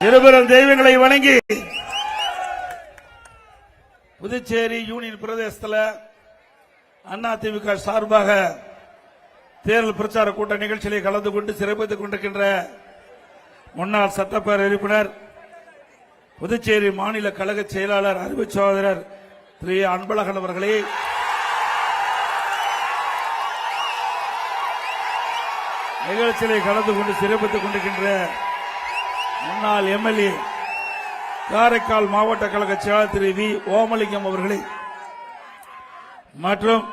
இருபெரும் தெய்வங்களை வணங்கி புதுச்சேரி யூனியன் பிரதேசத்தில் அதிமுக சார்பாக தேர்தல் பிரச்சார கூட்ட நிகழ்ச்சியில் கலந்து கொண்டு சிறப்பித்துக் கொண்டிருக்கின்ற முன்னாள் சட்டப்பேரவை உறுப்பினர் புதுச்சேரி மாநில கழக செயலாளர் அறிவு சகோதரர் திரு அன்பழகன் அவர்களே, நிகழ்ச்சியில் கலந்து கொண்டு சிறப்பித்துக் கொண்டிருக்கின்ற முன்னாள் எம்எல்ஏ காரைக்கால் மாவட்ட கழக செயலாளர் திரு வி ஓமலிங்கம் அவர்களே மற்றும்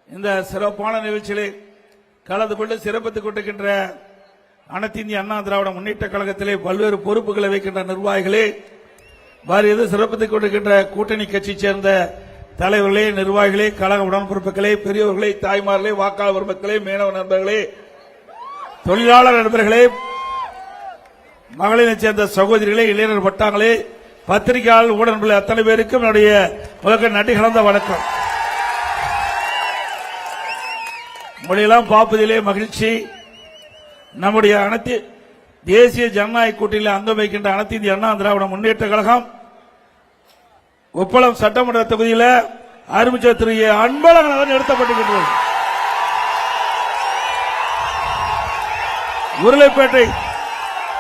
இந்த சிறப்பான நிகழ்ச்சியிலே கலந்து கொண்டு சிறப்பித்துக் கொண்டிருக்கின்ற அனைத்து இந்திய அண்ணா திராவிட முன்னேற்ற கழகத்திலே பல்வேறு பொறுப்புகளை வைக்கின்ற நிர்வாகிகளே, வாரியது சிறப்பித்துக் கொண்டிருக்கின்ற கூட்டணி கட்சியை சேர்ந்த தலைவர்களே, நிர்வாகிகளே, கழக உடன்பிறப்புகளே, பெரியவர்களே, தாய்மார்களே, வாக்காளர் பெருமக்களே, மீனவ நண்பர்களே, தொழிலாளர் நண்பர்களே, மகளிரை சேர்ந்த சகோதரிகளே, இளைஞர் வட்டாங்களே, பத்திரிகையாளர் ஊடகங்கள் அத்தனை பேருக்கும் என்னுடைய முதற்க நன்றி கலந்த வணக்கம். உங்களையெல்லாம் பார்ப்பதிலே மகிழ்ச்சி. நம்முடைய அனைத்து தேசிய ஜனநாயக கூட்டணியில் அங்கம் வைக்கின்ற அனைத்து இந்திய அண்ணா திராவிட முன்னேற்ற கழகம் உப்பளம் சட்டமன்ற தொகுதியில் ஆரம்பிச்ச திரு அன்பழகன் நிறுத்தப்பட்டிருக்கிறது. உருளைப்பேட்டை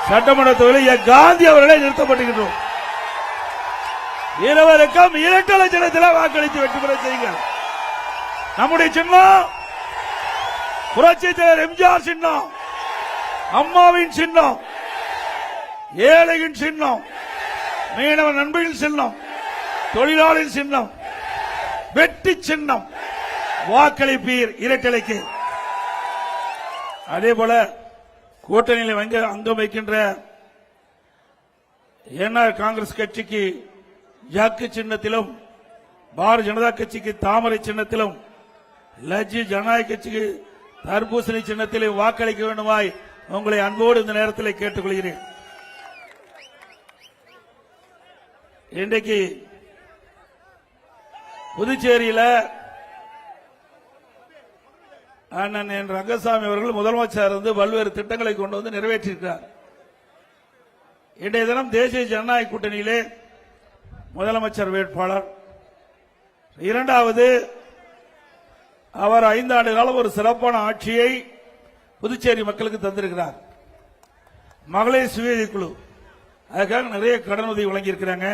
சட்டமன்ற தொகுதியில் காந்தி அவர்களே நிறுத்தப்பட்டிருக்கிறோம். இருவருக்கும் 2 லட்சத்தில் வாக்களித்து வெற்றி பெற செய்யுங்கள். நம்முடைய சின்னம் புரட்சி தலைவர் எம்ஜிஆர் சின்னம், அம்மாவின் சின்னம், ஏழையின் சின்னம், மீனவ நண்பர்களின் சின்னம், தொழிலாளர் சின்னம், வெற்றி சின்னம். வாக்களிப்பீர் இரட்டலைக்கு. அதே போல கூட்டணியில் அங்கம் வைக்கின்ற என்ஆர் காங்கிரஸ் கட்சிக்கு ஜாக்கு சின்னத்திலும், பாரதிய ஜனதா கட்சிக்கு தாமரை சின்னத்திலும், லட்சிய ஜனநாயக கட்சிக்கு தர்பூசணி சின்னத்திலே வாக்களிக்க வேண்டுமாய் உங்களை அன்போடு இந்த நேரத்தில் கேட்டுக்கொள்கிறேன். இன்றைக்கு புதுச்சேரியில் அண்ணன் என் ரங்கசாமி அவர்கள் முதலமைச்சர் இருந்து பல்வேறு திட்டங்களை கொண்டு வந்து நிறைவேற்றியிருக்கிறார். இன்றைய தினம் தேசிய ஜனநாயக கூட்டணியிலே முதலமைச்சர் வேட்பாளர், இரண்டாவது அவர் 5 ஆண்டு காலம் ஒரு சிறப்பான ஆட்சியை புதுச்சேரி மக்களுக்கு தந்திருக்கிறார். மகளிர் சுய குழு அதுக்காக நிறைய கடனுதவி வழங்கியிருக்கிறாங்க.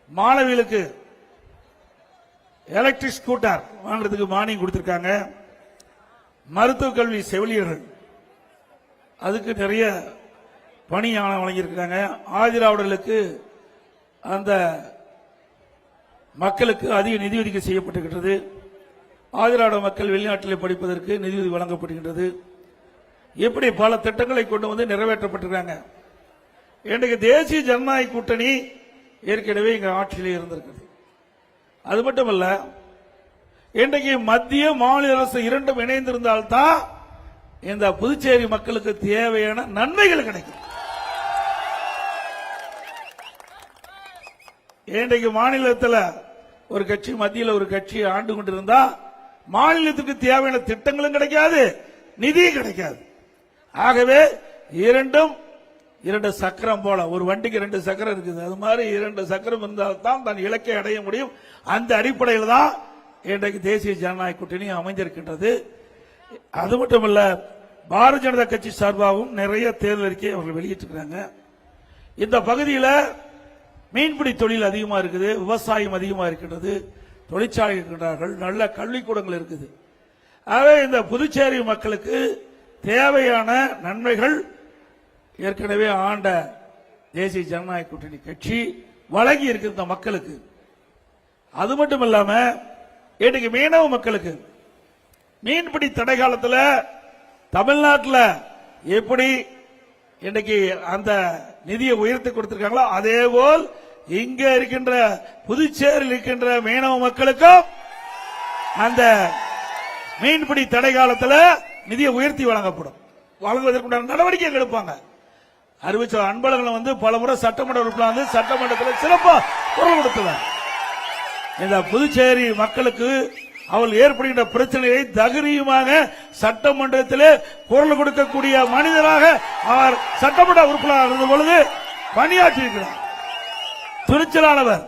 மாணவிகளுக்கு எலக்ட்ரிக் ஸ்கூட்டர் வாங்குறதுக்கு மானியம் கொடுத்திருக்காங்க. மருத்துவ கல்வி செவிலியர்கள் அதுக்கு நிறைய பணியான வழங்கியிருக்கிறாங்க. ஆதிராவிடர்களுக்கு அந்த மக்களுக்கு அதிக நிதி ஒதுக்கீடு செய்யப்பட்டிருக்கிறது. ஆதிராவிட மக்கள் வெளிநாட்டில் படிப்பதற்கு நிதி வழங்கப்படுகின்றது. இப்படி பல திட்டங்களை கொண்டு வந்து நிறைவேற்றப்பட்டிருக்காங்க. இன்றைக்கு தேசிய ஜனநாயக கூட்டணி ஏற்கனவே இங்க ஆட்சியிலே இருந்திருக்கிறது. அது மட்டுமல்ல, இன்றைக்கு மத்திய மாநில அரசு இரண்டும் இணைந்திருந்தால்தான் இந்த புதுச்சேரி மக்களுக்கு தேவையான நன்மைகள் கிடைக்கும். இன்றைக்கு மாநிலத்தில் ஒரு கட்சி, மத்தியில் ஒரு கட்சி ஆண்டு கொண்டிருந்தா மாநிலத்துக்கு தேவையான திட்டங்களும் கிடைக்காது, நிதியும் கிடைக்காது. ஆகவே இரண்டு சக்கரம் போல, ஒரு வண்டிக்கு 2 சக்கரம் இருக்குது, அது மாதிரி 2 சக்கரம் இருந்தால்தான் தன் இலக்கை அடைய முடியும். அந்த அடிப்படையில் தான் இன்றைக்கு தேசிய ஜனநாயக கூட்டணி அமைந்திருக்கின்றது. அது மட்டுமல்ல, பாரதிய ஜனதா கட்சி சார்பாகவும் நிறைய தேர்தல் அறிக்கையை அவர்கள் வெளியிட்டிருக்கிறாங்க. இந்த பகுதியில் மீன்பிடி தொழில் அதிகமாக இருக்குது, விவசாயம் அதிகமாக இருக்கின்றது, தொழிற்சாலை இருக்கின்றார்கள், நல்ல கல்விக்கூடங்கள் இருக்குது. ஆகவே இந்த புதுச்சேரி மக்களுக்கு தேவையான நன்மைகள் ஏற்கனவே ஆண்ட தேசிய ஜனநாயக கூட்டணி கட்சி வழங்கி இருக்கிற மக்களுக்கு. அது மட்டும் இல்லாம இன்னைக்கு மீனவ மக்களுக்கு மீன்பிடி தடை காலத்தில் தமிழ்நாட்டில் எப்படி இன்னைக்கு அந்த நிதியை உயர்த்தி கொடுத்திருக்காங்களோ, அதே போல் இங்க இருக்கின்ற புதுச்சேரியில் இருக்கின்ற மீனவ மக்களுக்கும் அந்த மீன்பிடி தடை காலத்தில் நிதியை உயர்த்தி வழங்கப்படும். வழங்குவதற்குண்டான நடவடிக்கை எடுப்பாங்க. அறிவிச்ச அன்பழகன் பல முறை சட்டமன்ற உறுப்பினர் சட்டமன்றத்தில் சிறப்பாக குரல் கொடுத்தவர். இந்த புதுச்சேரி மக்களுக்கு அவள் ஏற்படுகின்ற பிரச்சனையை தைரியமாக சட்டமன்றத்தில் குரல் கொடுக்கக்கூடிய மனிதராக அவர் சட்டமன்ற உறுப்பினராக இருந்த பொழுது பணியாற்றியிருக்கிறார். துணிச்சலானவர்,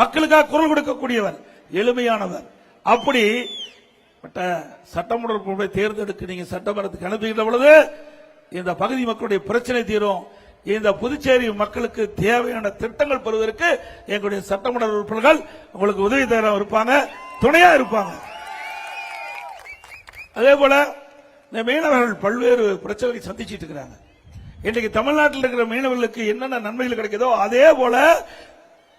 மக்களுக்காக குரல் கொடுக்கக்கூடியவர், எளிமையானவர். அப்படி சட்டமன்ற உறுப்பினரை தேர்ந்தெடுக்க நீங்க சட்டமன்றத்துக்கு அனுப்புகின்ற பொழுது இந்த பகுதி மக்களுடைய பிரச்சனை தீரும். இந்த புதுச்சேரி மக்களுக்கு தேவையான திட்டங்கள் பெறுவதற்கு எங்களுடைய சட்டமன்ற உறுப்பினர்கள் உங்களுக்கு உதவி தர இருப்பாங்க, துணையா இருப்பாங்க. அதே போல இந்த மீனவர்கள் பல்வேறு பிரச்சனைகளை சந்திச்சிட்டு இருக்கிறாங்க. இன்றைக்கு தமிழ்நாட்டில் இருக்கிற மீனவர்களுக்கு என்னென்ன நன்மைகள் கிடைக்குதோ அதே போல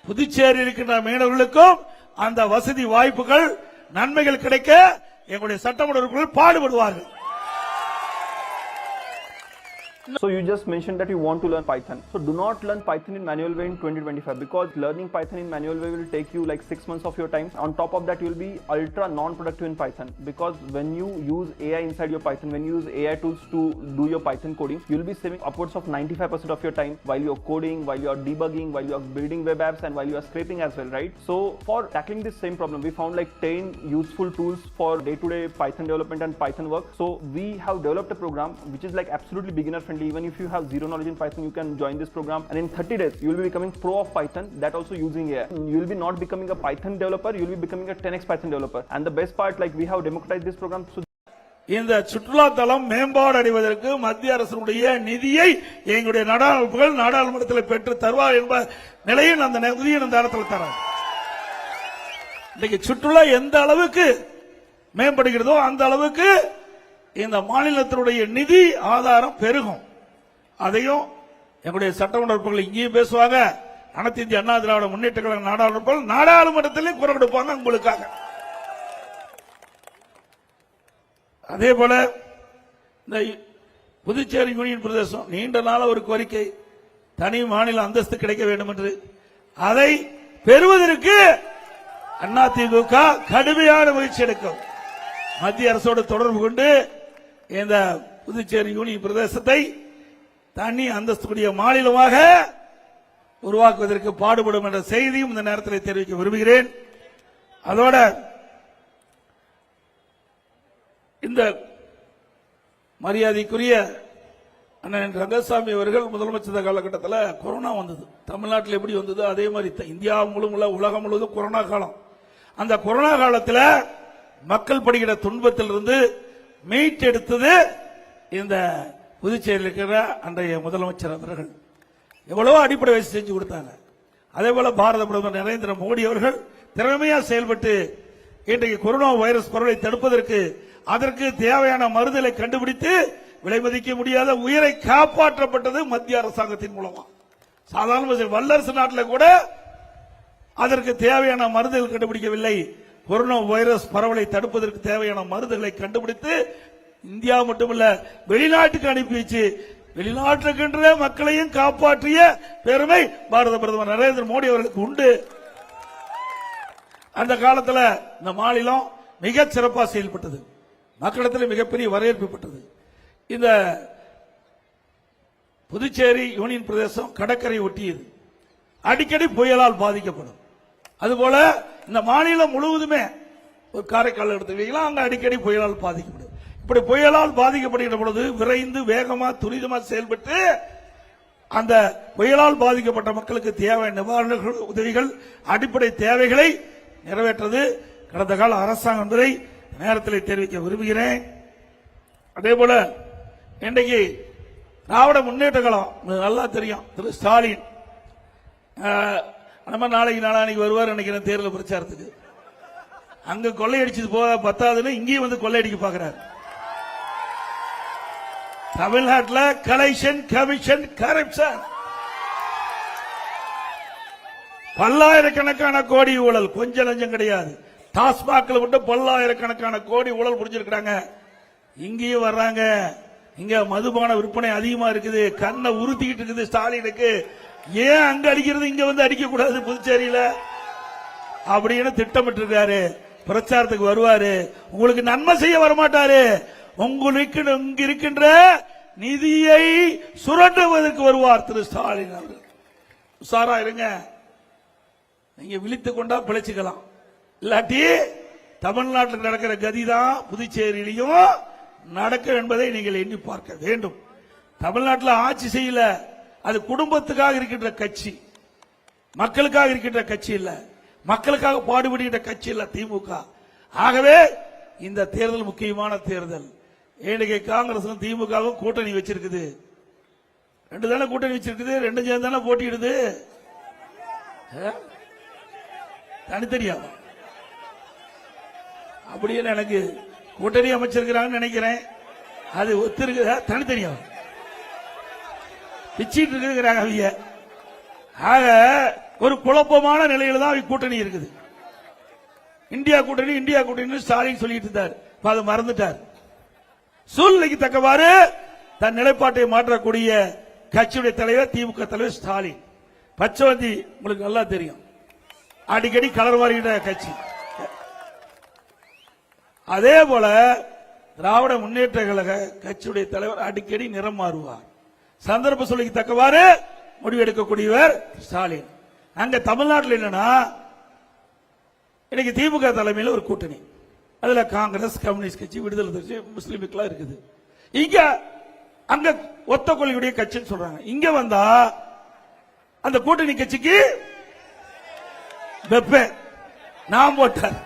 புதுச்சேரி இருக்கின்ற மீனவர்களுக்கும் அந்த வசதி வாய்ப்புகள் நன்மைகள் கிடைக்க எங்களுடைய சட்டமன்ற உறுப்பினர்கள் பாடுபடுவார்கள். So you just mentioned that you want to learn Python. So do not learn Python in manual way in 2025 because learning Python in manual way will take you like 6 months of your time. On top of that, you will be ultra non-productive in Python because when you use AI inside your Python, when you use AI tools to do your Python coding, you will be saving upwards of 95% of your time while you are coding, while you are debugging, while you are building web apps, and while you are scraping as well, right? So for tackling this same problem, we found like 10 useful tools for day-to-day Python development and Python work. So we have developed a program which is like absolutely beginner friendly. Even if you have zero knowledge in Python, you can join this program, and in 30 days you will be becoming pro of Python, that also using AI. You will be not becoming a Python developer, you will be becoming a 10x Python developer. And the best part, like we have democratized this program. So இந்த சுற்றுலா தளம் மேம்பாடு அடைவதற்கு மத்திய அரசுடைய நிதியை எங்களுடைய நாடாளுமன்றத்தில் பெற்று தருவார் என்ற நிலையில் அந்த நிதியை இந்த இடத்துல தராங்க. இன்னைக்கு சுற்றுலா எந்த அளவுக்கு மேம்படுகிறதோ அந்த அளவுக்கு இந்த மாநிலத்தினுடைய நிதி ஆதாரம் பெருகும். அதையும் எங்களுடைய சட்டமன்ற உறுப்பினர்கள் இங்கேயும் பேசுவாங்க, அனைத்து இந்திய அண்ணா திராவிட முன்னேற்ற கழக நாடாளுமன்றத்திலும் குரல் கொடுப்பாங்க உங்களுக்காக. அதே போல இந்த புதுச்சேரி யூனியன் பிரதேசம் நீண்ட நாள ஒரு கோரிக்கை, தனி மாநில அந்தஸ்து கிடைக்க வேண்டும் என்று. அதை பெறுவதற்கு அதிமுக கடுமையான முயற்சி எடுக்கும். மத்திய அரசோடு தொடர்பு கொண்டு இந்த புதுச்சேரி யூனியன் பிரதேசத்தை தனி அந்தஸ்துடைய மாநிலமாக உருவாக்குவதற்கு பாடுபடும் என்ற செய்தியும் இந்த நேரத்தில் தெரிவிக்க விரும்புகிறேன். அதோட இந்த மரியாதைக்குரிய அண்ணன் ரங்கசாமி அவர்கள் முதலமைச்சர் காலகட்டத்தில் கொரோனா வந்தது. தமிழ்நாட்டில் எப்படி வந்தது அதே மாதிரி இந்தியா முழுவதும் உலகம் முழுவதும் கொரோனா காலம். அந்த கொரோனா காலத்தில் மக்கள் படுகிற துன்பத்திலிருந்து மீட்டெடுத்தது இந்த புதுச்சேரியில் இருக்கிற அன்றைய முதலமைச்சர் அவர்கள். எவ்வளவோ அடிப்படை வசதி செஞ்சு கொடுத்தாங்க. அதே போல பாரத பிரதமர் நரேந்திர மோடி அவர்கள் திறமையா செயல்பட்டு இன்றைக்கு கொரோனா வைரஸ் பரவலை தடுப்பதற்கு அதற்கு தேவையான மருந்துகளை கண்டுபிடித்து விலை மதிக்க முடியாத உயிரை காப்பாற்றப்பட்டது மத்திய அரசாங்கத்தின் மூலமா. சாதாரண வல்லரசு நாட்டில் கூட அதற்கு தேவையான மருந்துகள் கண்டுபிடிக்கவில்லை. கொரோனா வைரஸ் பரவலை தடுப்பதற்கு தேவையான மருந்துகளை கண்டுபிடித்து இந்தியா மட்டுமல்ல வெளிநாட்டுக்கு அனுப்பி வச்சு வெளிநாட்டுக்கின்ற மக்களையும் காப்பாற்றிய பெருமை பாரத பிரதமர் நரேந்திர மோடி அவர்களுக்கு உண்டு. அந்த காலத்தில் இந்த மாநிலம் மிக சிறப்பாக செயல்பட்டது, மக்களிடத்தில் மிகப்பெரிய வரவேற்பு பெற்றது. இந்த புதுச்சேரி யூனியன் பிரதேசம் கடற்கரை ஒட்டியது, அடிக்கடி புயலால் பாதிக்கப்படும். அதுபோல இந்த மாநிலம் முழுவதுமே ஒரு காரைக்கால் எடுத்துக்கலாம், அங்க அடிக்கடி புயலால் பாதிக்கப்படும். இப்படி புயலால் பாதிக்கப்படுகிற பொழுது விரைந்து வேகமா துரிதமா செயல்பட்டு அந்த புயலால் பாதிக்கப்பட்ட மக்களுக்கு தேவையான நிவாரண உதவிகள் அடிப்படை தேவைகளை நிறைவேற்றது கடந்த கால அரசாங்கம் என்பதை நேரத்தில் தெரிவிக்க விரும்புகிறேன். அதே போல இன்றைக்கு திராவிட முன்னேற்ற கழகம் நல்லா தெரியும், திரு ஸ்டாலின் நம்ம நாளைக்கு நாளானிக்கு வருவார் நினைக்கிறேன் தேர்தல் பிரச்சாரத்துக்கு. அங்க கொள்ளையடிச்சது போக பத்தாதுன்னு இங்கேயும் வந்து கொள்ளையடிக்க பாக்குறாரு. தமிழ்நாட்டில் கலெக்ஷன் கமிஷன் கரப்ஷன் பல்லாயிரக்கணக்கான கோடி ஊழல், கொஞ்சம் லஞ்சம் கிடையாது. டாஸ்மாக்ல மட்டும் பல்லாயிரக்கணக்கான கோடி ஊழல் புரிஞ்சிருக்காங்க. இங்கேயும் வர்றாங்க, இங்க மதுபான விற்பனை அதிகமா இருக்குது, கண்ணை உறுத்திக்கிட்டு இருக்குது ஸ்டாலினுக்கு. ஏன் அங்க அடிக்கிறது இங்க வந்து அடிக்க கூடாது புதுச்சேரியில அப்படின்னு திட்டமிட்டு இருக்காரு. பிரச்சாரத்துக்கு வருவாரு, உங்களுக்கு நன்மை செய்ய வரமாட்டாரு, உங்களுக்கு இங்க இருக்கின்ற நிதியை சுரண்டுவதற்கு வருவார் திரு ஸ்டாலின் அவர்கள். உஷாரா இருங்க, நீங்க விழித்துக் கொண்டா பிழைச்சுக்கலாம், இல்லாட்டி தமிழ்நாட்டில் நடக்கிற கதிதான் புதுச்சேரியிலையும் நடக்கும் என்பதை நீங்கள் எண்ணி பார்க்க வேண்டும். தமிழ்நாட்டில் ஆட்சி செய்யல, அது குடும்பத்துக்காக இருக்கின்ற கட்சி, மக்களுக்காக இருக்கின்ற கட்சி இல்ல, மக்களுக்காக பாடுபடுகின்ற கட்சி இல்ல திமுக. ஆகவே இந்த தேர்தல் முக்கியமான தேர்தல். இன்னைக்கு காங்கிரசும் திமுகவும் கூட்டணி வச்சிருக்குது. ரெண்டு தானே கூட்டணி வச்சிருக்குது, ரெண்டு சேர்ந்து தானே போட்டியிடுது. தனித்தனியா அப்படியே எனக்கு கூட்டணி அமைச்சிருக்கிறாங்கன்னு நினைக்கிறேன். அது ஒத்திருக்கு, தனித்தனியா பிச்சிட்டு இருக்கிறாங்க அவங்க. ஆக ஒரு குழப்பமான நிலையில தான் அவங்க கூட்டணி இருக்குது. இந்தியா கூட்டணி இந்தியா கூட்டணி ஸ்டாலின் சொல்லிட்டு இருந்தார், அதை மறந்துட்டார். சூழ்நிலைக்கு தக்கவாறு தன் நிலைப்பாட்டை மாற்றக்கூடிய கட்சியுடைய தலைவர் திமுக தலைவர் ஸ்டாலின். பச்சைவந்தி உங்களுக்கு நல்லா தெரியும், அடிக்கடி கலர் மாறுகின்ற கட்சி. அதே போல திராவிட முன்னேற்ற கழக கட்சியுடைய தலைவர் அடிக்கடி நிறம் மாறுவார். சந்தர்ப்ப சூழ்நிலைக்கு தக்கவாறு முடிவெடுக்கக்கூடியவர் ஸ்டாலின். அங்க தமிழ்நாட்டில் என்னன்னா இன்னைக்கு திமுக தலைமையில் ஒரு கூட்டணி, அதுல காங்கிரஸ், கம்யூனிஸ்ட் கட்சி, விடுதலை கட்சி, முஸ்லீமுக்கெல்லாம் இருக்குது. இங்க அங்க ஒத்த கொள்கையுடைய கட்சின்னு சொல்றாங்க. இங்க வந்தா அந்த கூட்டணி கட்சிக்கு வெப்ப நாம் போட்டார்.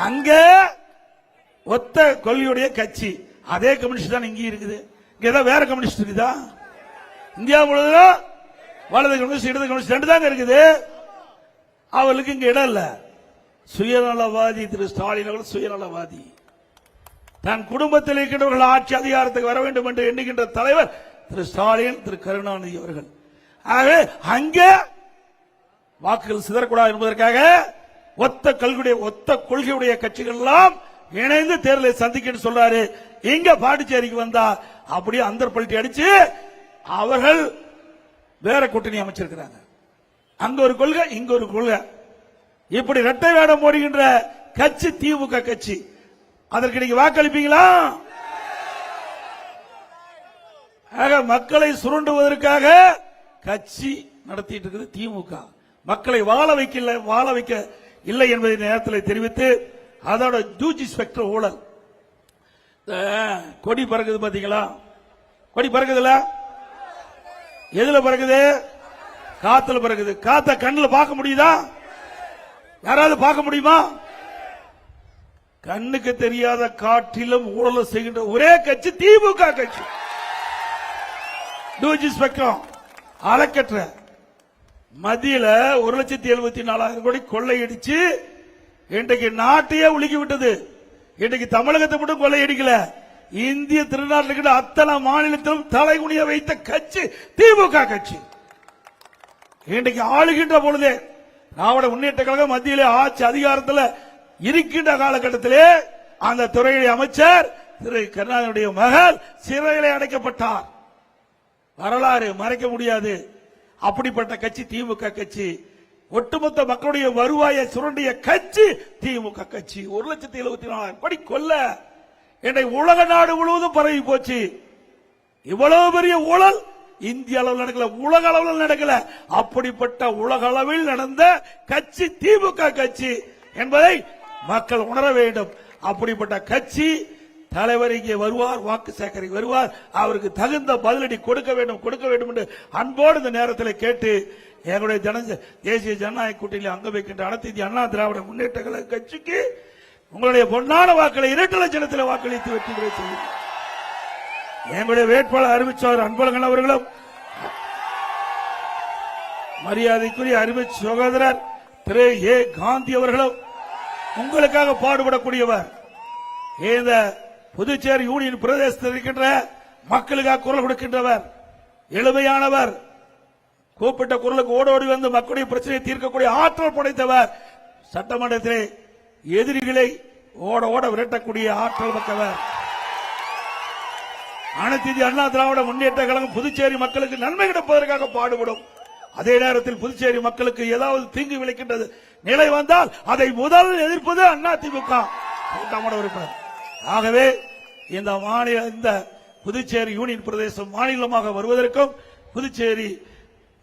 அங்க ஒத்த கொள்கையுடைய கட்சி, அதே கம்யூனிஸ்ட் தான் இங்க இருக்குது. இங்க ஏதாவது வேற கம்யூனிஸ்ட் இருக்குதா? இந்தியா முழுவதும் வலது கம்யூனிஸ்ட், இடது கம்யூனிஸ்ட் ரெண்டு தாங்க இருக்குது. அவளுக்கு இங்க இடம் இல்ல. சுயநலவாதி திரு ஸ்டாலின் அவர்கள் சுயநலவாதி. தன் குடும்பத்தில் இருக்கின்றவர்கள் ஆட்சி அதிகாரத்துக்கு வர வேண்டும் என்று எண்ணுகின்ற தலைவர் திரு ஸ்டாலின், திரு கருணாநிதி அவர்கள். ஆகவே அங்கே வாக்குகள் சிதறக்கூடாது என்பதற்காக ஒத்த கொள்கையுடைய கட்சிகள் எல்லாம் இணைந்து தேர்தலை சந்திக்க சொல்றாரு. இங்க பாண்டிச்சேரிக்கு வந்தா அப்படியே அந்தர் பல்ட்டி அடிச்சு அவர்கள் வேற கூட்டணி அமைச்சிருக்கிறாங்க. அங்க ஒரு கொள்கை, இங்க ஒரு கொள்கை. இப்படி இரட்டை வேடம் போடுகின்ற கட்சி திமுக கட்சி. அதற்கு நீங்க வாக்களிப்பீங்களா? ஆக மக்களை சுருண்டுவதற்காக கட்சி நடத்திட்டு இருக்குது திமுக. மக்களை வாழ வைக்க இல்லை என்பதை நேரத்தில் தெரிவித்து, அதோட ஜூஜி ஸ்பெக்டர் ஊழல், கொடி பறக்குது பாத்தீங்களா? கொடி பறக்குதுல, எதுல பறக்குது? காத்துல பறக்குது. காத்த கண்ணுல பார்க்க முடியுதா? யாராவது பார்க்க முடியுமா? கண்ணுக்கு தெரியாத காற்றிலும் ஊழல் செய்கின்ற ஒரே கட்சி திமுக கட்சி. டூஜி ஸ்பெக்ட்ரம் அறக்கற்ற மத்தியில 1,74,000 கோடி கொள்ளையடிச்சு இன்றைக்கு நாட்டையே உலுக்கி விட்டது. இன்றைக்கு தமிழகத்தை மட்டும் கொள்ளையடிக்கல, இந்திய திருநாட்டில் அத்தனை மாநிலத்திலும் தலைகுனிய வைத்த கட்சி திமுக கட்சி. இன்றைக்கு ஆளுகின்ற பொழுதே திராவிட முன்னேற்ற கழகம் மத்தியிலே ஆட்சி அதிகாரத்தில் இருக்கின்ற காலகட்டத்திலே அந்த துறையுடைய அமைச்சர் திரு கருணாநிதியுடைய மகள் சிறையிலே அடைக்கப்பட்டார். வரலாறு மறைக்க முடியாது. அப்படிப்பட்ட கட்சி திமுக கட்சி. ஒட்டுமொத்த மக்களுடைய வருவாயை சுரண்டிய கட்சி திமுக கட்சி. 1,74,000 கோடி கொல்ல இன்றைக்கு உலக நாடு முழுவதும் பரவி போச்சு. இவ்வளவு பெரிய ஊழல் இந்திய அளவில் நடக்கல, உலக அளவில் நடக்கல. அப்படிப்பட்ட உலக அளவில் நடந்த கட்சி திமுக கட்சி என்பதை மக்கள் உணர வேண்டும். அப்படிப்பட்ட கட்சி தலைவர் இங்கே வருவார், வாக்கு சேகரிக்க வருவார், அவருக்கு தகுந்த பதிலடி கொடுக்க வேண்டும் என்று அன்போடு இந்த நேரத்தில் கேட்டு, எங்களுடைய தேசிய ஜனநாயக கூட்டணியில் அங்க வைக்கின்ற அனைத்து இந்திய அண்ணா திராவிட முன்னேற்ற கழக கட்சிக்கு உங்களுடைய பொன்னான வாக்களை இரட்டை லட்சத்தில் வாக்களித்து வெற்றி பெற செய்யும். எங்களுடைய வேட்பாளர் அறிவிச்சவர் அன்பழகன் அவர்களும், மரியாதைக்குரிய அருமை சகோதரர் திரு ஏ காந்தி அவர்களும் உங்களுக்காக பாடுபடக்கூடியவர். இந்த புதுச்சேரி யூனியன் பிரதேசத்தில் இருக்கின்ற மக்களுக்காக குரல் கொடுக்கின்றவர், எளிமையானவர், கூப்பிட்ட குரலுக்கு ஓடோடி வந்து மக்களுடைய பிரச்சனையை தீர்க்கக்கூடிய ஆற்றல் படைத்தவர், சட்டமன்றத்திலே எதிரிகளை ஓட ஓட விரட்டக்கூடிய ஆற்றல் மிக்கவர். அனைத்து இந்திய அண்ணா திராவிட முன்னேற்ற கழகம் புதுச்சேரி மக்களுக்கு நன்மை கிடைப்பதற்காக பாடுபடும். அதே நேரத்தில் புதுச்சேரி மக்களுக்கு ஏதாவது தீங்கு விளைக்கின்றது நிலை வந்தால் அதை முதல் எதிர்ப்பது அண்ணா திமுக உறுப்பினர். ஆகவே இந்த புதுச்சேரி யூனியன் பிரதேசம் மாநிலமாக வருவதற்கும் புதுச்சேரி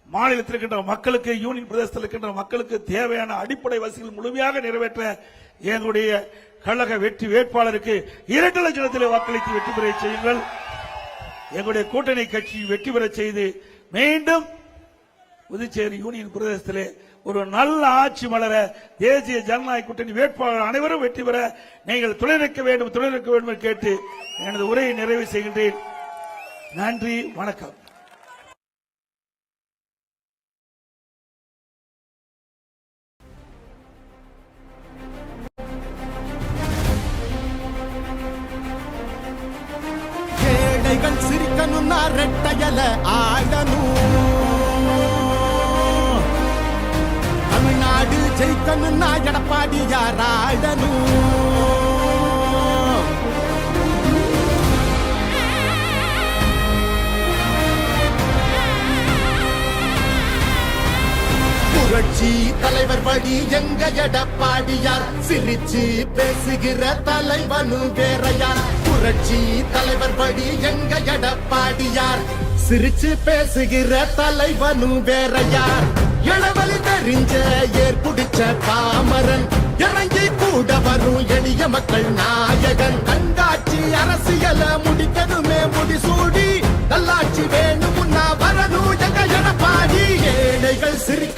மாநிலத்தில் இருக்கின்ற மக்களுக்கு, யூனியன் பிரதேசத்தில் இருக்கின்ற மக்களுக்கு தேவையான அடிப்படை வசதிகள் முழுமையாக நிறைவேற்ற எங்களுடைய கழக வெற்றி வேட்பாளருக்கு இரட்டை லட்சத்தில் வாக்களித்து வெற்றி பெற செய்யுங்கள். எங்களுடைய கூட்டணி கட்சி வெற்றி பெற செய்து மீண்டும் புதுச்சேரி யூனியன் பிரதேசத்திலே ஒரு நல்ல ஆட்சி மலர தேசிய ஜனநாயக கூட்டணி வேட்பாளர் அனைவரும் வெற்றி பெற நீங்கள் துணை நிற்க வேண்டும் என்று கேட்டு எனது உரையை நிறைவு செய்கின்றேன். நன்றி, வணக்கம். ஏழைகள் சிரிக்கணும் ரெட்டையல ஆடணும், தமிழ்நாடு ஜெயிக்கணும் எடப்பாடியார் ஆடணும். புரட்சி தலைவர் வழி எங்க எடப்பாடியார், சிரிச்சு பேசுகிற தலைவனு வேறையார். புரட்சி தலைவர் வழி எங்க எடப்பாடியார், சிரிச்சு பேசுகிற தலைவனு வேறையார். இளவலி தெரிஞ்ச ஏற்புடிச்ச பாமரன், இறங்கி கூட வரும் எளிய மக்கள் நாயகன். கண்காட்சி அரசியல முடிக்கணுமே முடிசூ